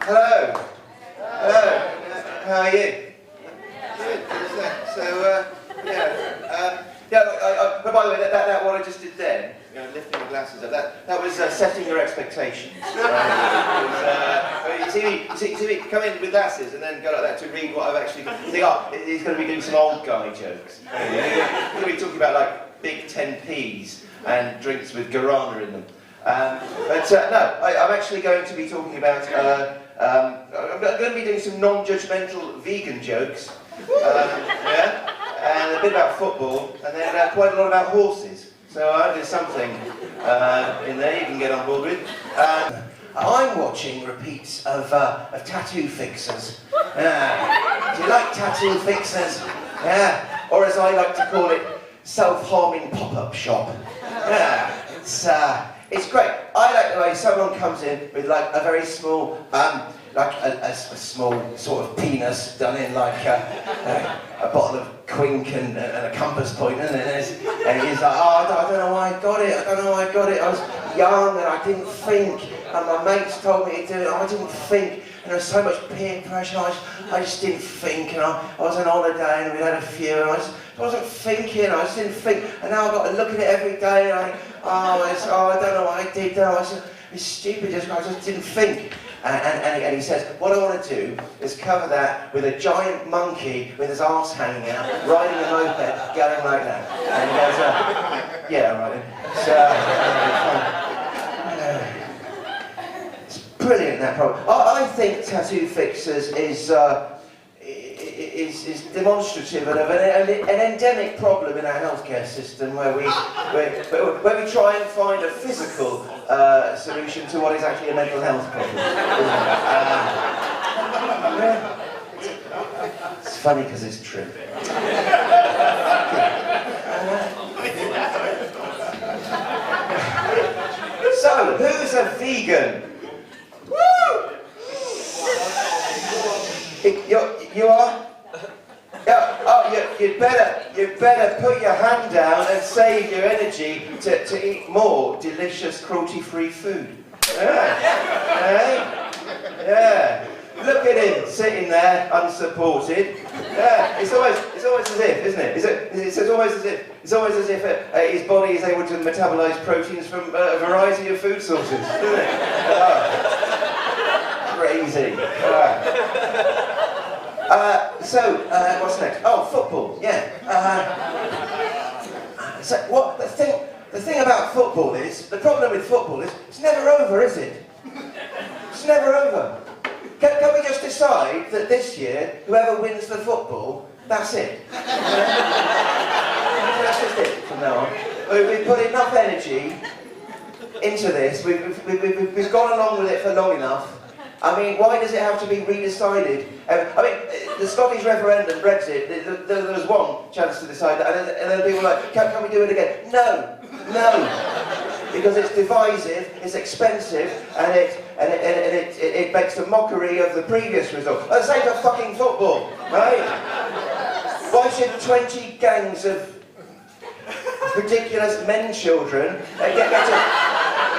Hello. Hello. How are you? Good. So, but by the way, that what I just did then, lifting my glasses up, that was setting your expectations. You see me come in with glasses and then go like that to read what I've actually got. You think, oh, he's going to be doing some old guy jokes. He's going to be talking about like big 10p's and drinks with guarana in them. No, I'm actually going to be talking about, I'm going to be doing some non-judgmental vegan jokes, and a bit about football, and then quite a lot about horses. So there's something in there you can get on board with. I'm watching repeats of Tatoo Fixers. Do you like Tatoo Fixers? Yeah. Or as I like to call it, self-harming pop-up shop. Yeah. It's great. I like the way someone comes in with like a very small, like a small sort of penis done in like a bottle of Quink and a compass point, and he's like, oh, I don't know why I got it. I was young and I didn't think, and my mates told me to do it. I didn't think, and there was so much peer pressure. I just didn't think, and I was on holiday and we had a few, and I wasn't thinking. I just didn't think, and now I've got to look at it every day. And I don't know what I did. It's stupid. I just didn't think. And he says, what I want to do is cover that with a giant monkey with his arse hanging out, riding a moped, going like that. And he goes, yeah, right. It's brilliant, that problem. I think Tatoo Fixers is demonstrative of an endemic problem in our healthcare system where we try and find a physical solution to what is actually a mental health problem. It's funny because it's true. So, who's a vegan? Woo! You are? Yeah, oh, you'd better put your hand down and save your energy to eat more delicious, cruelty-free food. Yeah. Look at him sitting there, unsupported. Yeah, it's always as if, isn't it? It's always as if his body is able to metabolize proteins from a variety of food sources, isn't it? Crazy. What's next? Oh, football. Yeah. The thing about football is, the problem with football is, it's never over, is it? It's never over. Can we just decide that this year, whoever wins the football, that's it? That's just it from now on. We've put enough energy into this. We've gone along with it for long enough. I mean, why does it have to be redecided? The Scottish referendum, Brexit, there was one chance to decide that, and then people were like, can we do it again? No. Because it's divisive, it's expensive, and it makes a mockery of the previous result. The same for fucking football, right? Why should 20 gangs of ridiculous men children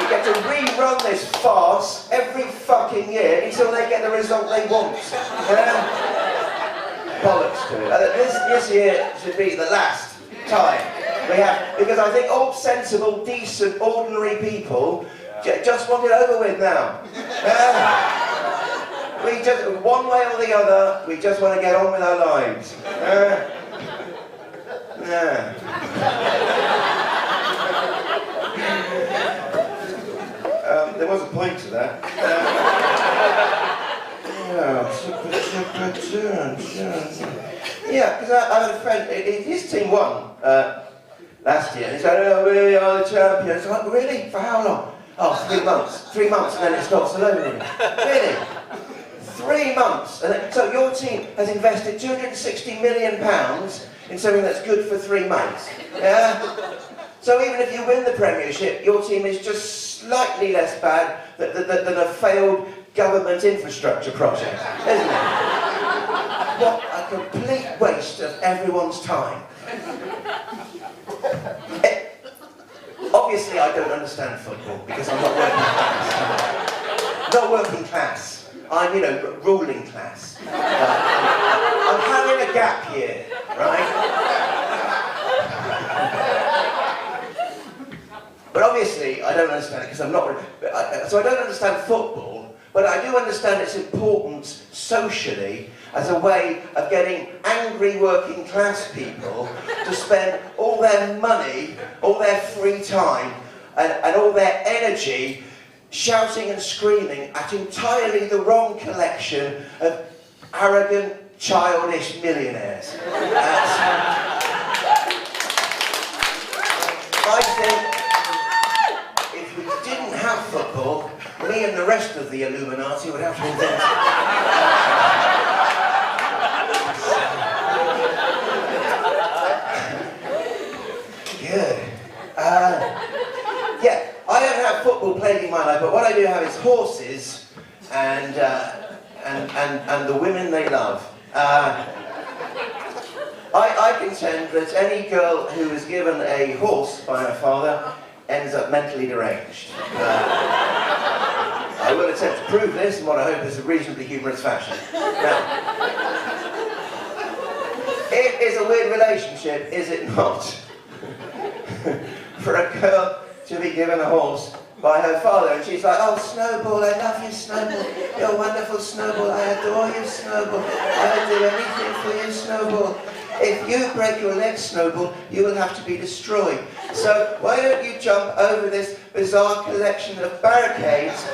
get to rerun this farce every fucking year until they get the result they want? Bollocks to it. This year should be the last time we have, because I think all sensible, decent, ordinary people just want it over with now. We just, one way or the other, we just want to get on with our lives. There was a point to that. Yeah, because I had a friend, his team won last year, and he said, oh, we are the champions. I'm like, really? For how long? Oh, 3 months. 3 months, and then it stops alone again. Really? 3 months. And then, so your team has invested £260 million in something that's good for 3 months. Yeah? So even if you win the Premiership, your team is just slightly less bad than a failed government infrastructure project, isn't it? What a complete waste of everyone's time. Obviously I don't understand football because I'm not working class. Not working class. I'm, you know, ruling class. I'm having a gap year, right? But obviously, I don't understand it because I'm not. So I don't understand football, but I do understand its importance socially as a way of getting angry working class people to spend all their money, all their free time, and all their energy shouting and screaming at entirely the wrong collection of arrogant, childish millionaires. I think if we didn't have football, me and the rest of the Illuminati would have to invent it. Good. Yeah, I don't have football plaguing my life, but what I do have is horses and the women they love. I contend that any girl who is given a horse by her father ends up mentally deranged. I will attempt to prove this in what I hope is a reasonably humorous fashion. Now, it is a weird relationship, is it not? For a girl to be given a horse by her father, and she's like, oh, Snowball, I love you, Snowball. You're wonderful, Snowball. I adore you, Snowball. I would do anything for you, Snowball. If you break your leg, Snowball, you will have to be destroyed. So why don't you jump over this bizarre collection of barricades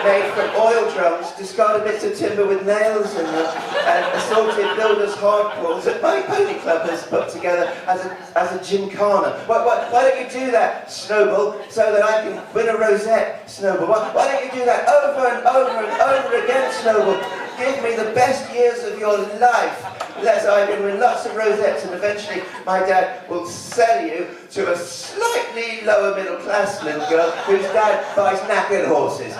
made from oil drums, discarded bits of timber with nails in them, and assorted builders' hardcores that my pony club has put together as a gymkhana. Why don't you do that, Snowball, so that I can win a rosette, Snowball? Why don't you do that over and over and over again, Snowball? Give me the best years of your life. Let's I can win lots of rosettes, and eventually my dad will sell you to a slightly lower middle class little girl whose dad buys knackered horses.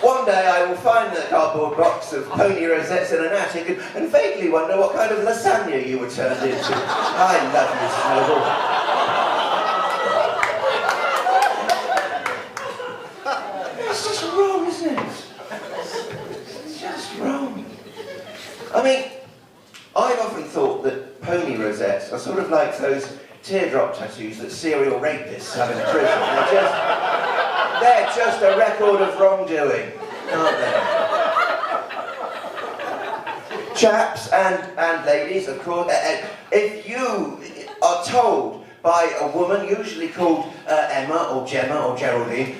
One day I will find the cardboard box of pony rosettes in an attic and vaguely wonder what kind of lasagna you were turned into. I love you, Snowball. It's just wrong, isn't it? Wrong. I mean, I've often thought that pony rosettes are sort of like those teardrop tattoos that serial rapists have in prison. They're just a record of wrongdoing, aren't they? Chaps and ladies, of course, if you are told by a woman, usually called Emma or Gemma or Geraldine,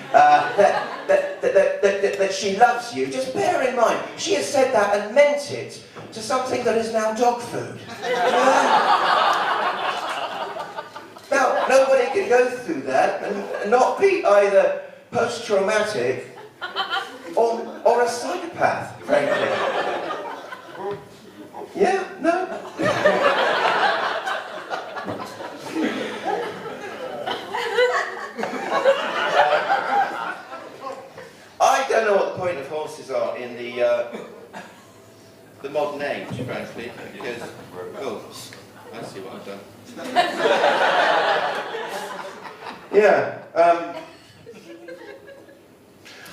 that she loves you, just bear in mind, she has said that and meant it to something that is now dog food. Now, nobody can go through that and not be either post-traumatic or a psychopath, frankly. Yeah? No? I don't know what the point of horses are in the modern age, frankly, because, oh, I see what I've done. Yeah,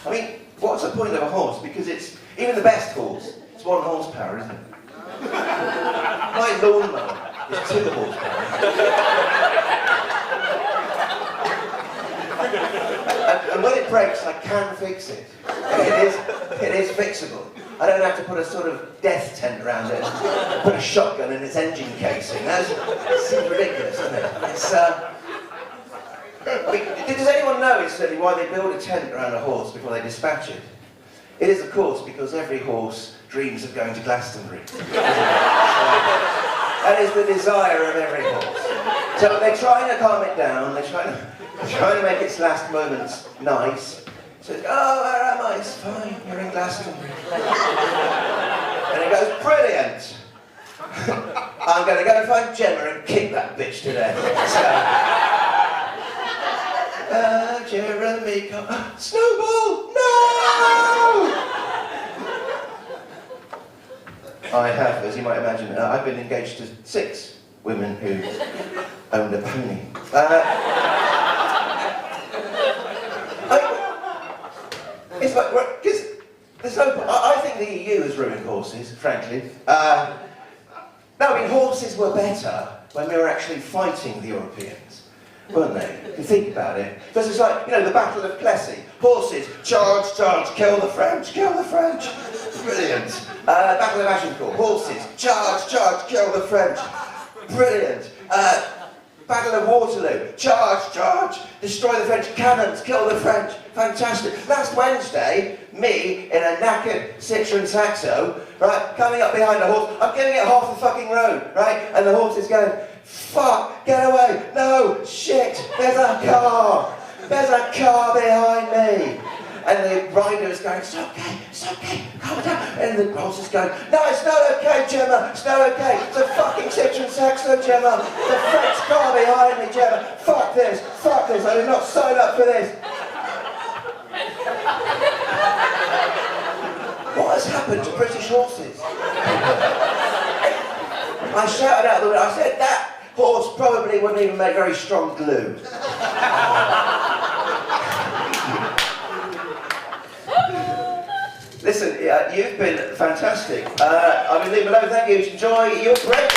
I mean, what's the point of a horse? Because it's, even the best horse, it's 1 horsepower, isn't it? My lawnmower is 2 horsepower. And when it breaks, I can fix it. It is fixable. I don't have to put a sort of death tent around it, put a shotgun in its engine casing. That seems ridiculous, doesn't it? It's, I mean, does anyone know incidentally why they build a tent around a horse before they dispatch it? It is, of course, because every horse dreams of going to Glastonbury. That is the desire of every horse. So they're trying to calm it down, they're trying to make its last moments nice. So, oh, where am I? It's fine, you're in Glastonbury. And it goes, brilliant! I'm going to go and find Gemma and kick that bitch to death. So, Jeremy, come. Snowball! No! I have, as you might imagine, I've been engaged to 6 women who owned a pony. Because there's no. I think the EU has ruined horses, frankly. No, I mean, horses were better when we were actually fighting the Europeans, weren't they? If you think about it. Because it's like, you know, the Battle of Plessy. Horses, charge, charge, kill the French, kill the French. Brilliant. Battle of Agincourt. Horses, charge, charge, kill the French. Brilliant. Battle of Waterloo. Charge, charge, destroy the French. Cannons, kill the French. Fantastic. Last Wednesday, me in a knackered Citroen Saxo, right, coming up behind the horse. I'm giving it half the fucking road, right? And the horse is going, fuck, get away. No, shit, there's a car. There's a car behind me. And the rider is going, it's okay, calm down. And the horse is going, no, it's not okay, Gemma, it's not okay. It's a fucking Citroen Saxo, Gemma. The French car behind me, Gemma. Fuck this, I did not sign up for this. What has happened to British horses? I shouted out the window, I said, that horse probably wouldn't even make very strong glue. Listen, you've been fantastic. I mean, leave below, thank you. Enjoy your break.